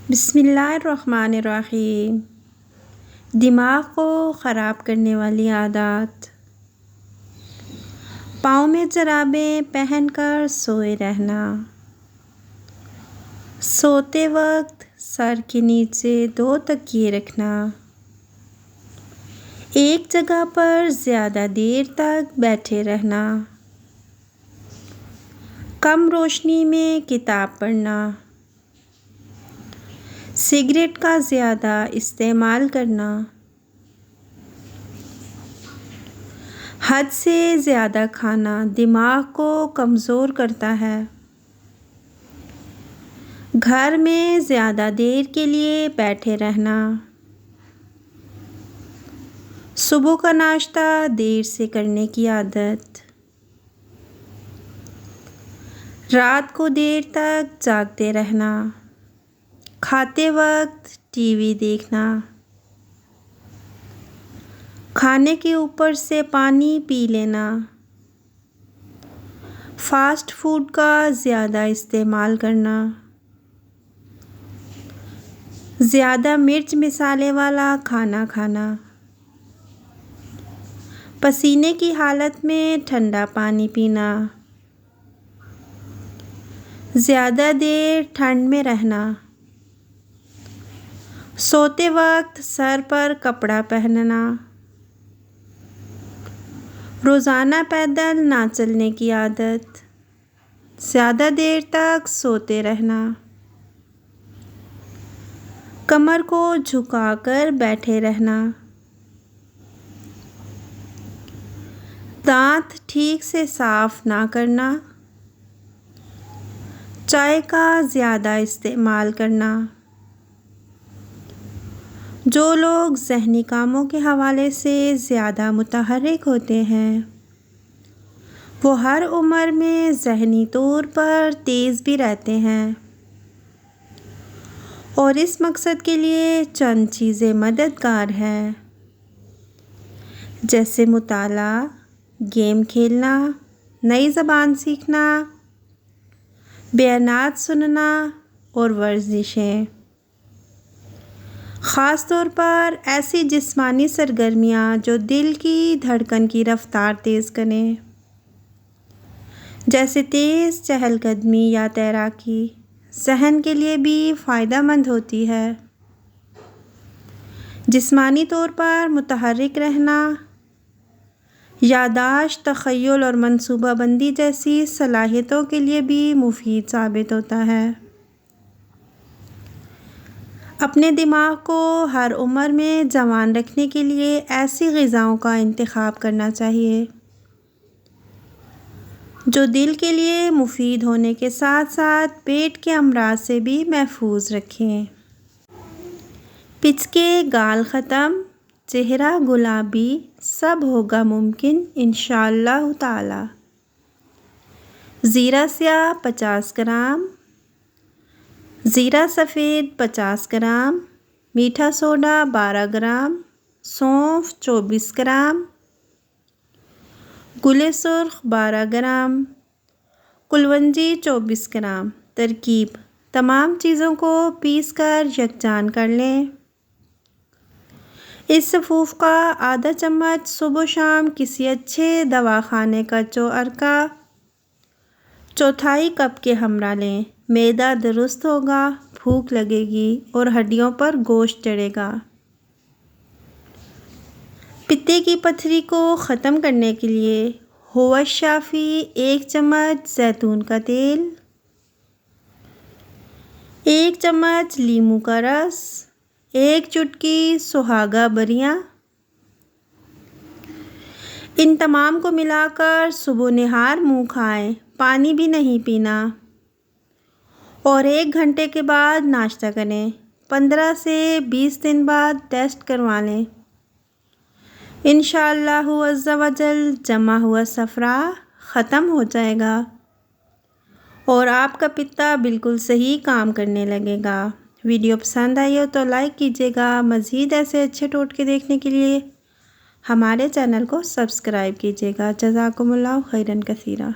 बिस्मिल्लाहिर्रहमानिर्रहीम। दिमाग को ख़राब करने वाली आदत। पाँव में जुराबें पहनकर सोए रहना। सोते वक्त सर के नीचे 2 तकिए रखना। एक जगह पर ज़्यादा देर तक बैठे रहना। कम रोशनी में किताब पढ़ना। सिगरेट का ज़्यादा इस्तेमाल करना। हद से ज़्यादा खाना दिमाग को कमज़ोर करता है। घर में ज़्यादा देर के लिए बैठे रहना। सुबह का नाश्ता देर से करने की आदत। रात को देर तक जागते रहना। खाते वक्त टीवी देखना। खाने के ऊपर से पानी पी लेना। फास्ट फूड का ज़्यादा इस्तेमाल करना। ज़्यादा मिर्च मसाले वाला खाना खाना। पसीने की हालत में ठंडा पानी पीना। ज़्यादा देर ठंड में रहना। सोते वक्त सर पर कपड़ा पहनना। रोज़ाना पैदल ना चलने की आदत। ज़्यादा देर तक सोते रहना। कमर को झुकाकर बैठे रहना। दांत ठीक से साफ ना करना। चाय का ज़्यादा इस्तेमाल करना। जो लोग ज़हनी कामों के हवाले से ज़्यादा मुतहर्रिक होते हैं वो हर उम्र में ज़हनी तौर पर तेज़ भी रहते हैं और इस मकसद के लिए चंद चीज़ें मददगार हैं, जैसे मुताला, गेम खेलना, नई ज़बान सीखना, बयानात सुनना और वर्जिशें। ख़ास तौर पर ऐसी जिस्मानी सरगर्मियाँ जो दिल की धड़कन की रफ़्तार तेज़ करें, जैसे तेज़ चहलकदमी या तैराकी, ज़हन के लिए भी फ़ायदेमंद होती है। जिस्मानी तौर पर मुतहर्रिक रहना यादाश्त, तख़य्युल और मंसूबाबंदी जैसी सलाहियतों के लिए भी मुफीद साबित होता है। अपने दिमाग को हर उम्र में जवान रखने के लिए ऐसी ग़िज़ाओं का इंतख़ाब करना चाहिए जो दिल के लिए मुफीद होने के साथ साथ पेट के अमराज से भी महफूज रखें। पिचके गाल ख़त्म, चेहरा गुलाबी, सब होगा मुमकिन इंशाअल्लाह ताला। ज़ीरा स्याह 50 ग्राम, ज़ीरा सफ़ेद 50 ग्राम, मीठा सोडा 12 ग्राम, सौंफ 24 ग्राम, गुले सुर्ख 12 ग्राम, कुलवंजी 24 ग्राम। तरकीब: तमाम चीज़ों को पीसकर यकजान कर लें। इस सफ़ूफ का आधा चम्मच सुबह शाम किसी अच्छे दवाखाने का अर्का चौथाई कप के हमरा लें। मैदा दुरुस्त होगा, भूख लगेगी और हड्डियों पर गोश्त चढ़ेगा। पित्ते की पथरी को ख़त्म करने के लिए हुआ शाफ़ी 1 चम्मच जैतून का तेल, 1 चम्मच लीमू का रस, 1 चुटकी सुहागा बरियाँ। इन तमाम को मिलाकर सुबह निहार मुँह खाएं, पानी भी नहीं पीना और 1 घंटे के बाद नाश्ता करें। 15 से 20 दिन बाद टेस्ट करवा लें। इंशाअल्लाहु अज़्ज़ा वजल जमा हुआ सफ़रा ख़त्म हो जाएगा और आपका पित्ता बिल्कुल सही काम करने लगेगा। वीडियो पसंद आई हो तो लाइक कीजिएगा। मज़ीद ऐसे अच्छे टोटके देखने के लिए हमारे चैनल को सब्सक्राइब कीजिएगा। जज़ाकुमुल्लाहु खैरन कसीरा।